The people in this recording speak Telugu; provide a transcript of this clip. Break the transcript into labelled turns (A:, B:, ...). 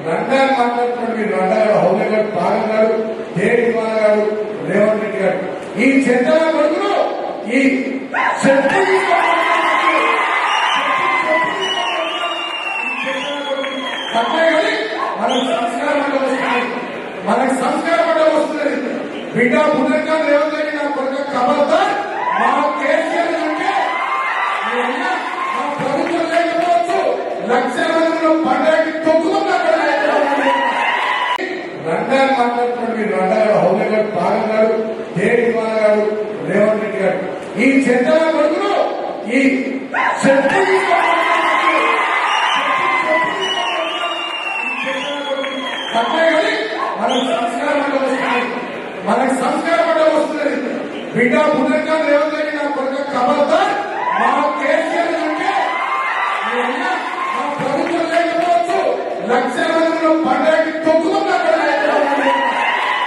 A: రంగాలు మాట్లాడుతున్నారు. మీరు రంగాలు హౌలే గారు, పాగల్ గారు, దేవి కుమార్ గారు, రేవంత్ రెడ్డి గారు, ఈ చెత్తల కొడుకులు ఈ మనకు సంస్కారం అంటే వస్తుంది. మనకు సంస్కారం అంటే వస్తుంది. బిడ్డ పునర్గా రేవంత్ రెడ్డి నా కొడుకు కబర్తా మా కేసీఆర్ అంటే మా ప్రభుత్వం లేకపోవచ్చు. లక్షల మందిలో పండుగకి తొక్కుతున్నారు. రంగాలు మాట్లాడుతున్నారు. మీరు రంగాలు హౌలే గారు, పాగల్ గారు, దేవి కుమార్ గారు, రేవంత్ రెడ్డి గారు, ఈ చెత్తల కొడుకులు ఈ మనకు సంస్కారం అంటే వస్తుంది. మనకు సంస్కారం అంటే వస్తుంది. బిడ్డ పునర్గా రేవంత్ రెడ్డి నా కొడుకు కబర్తా మా కేసీఆర్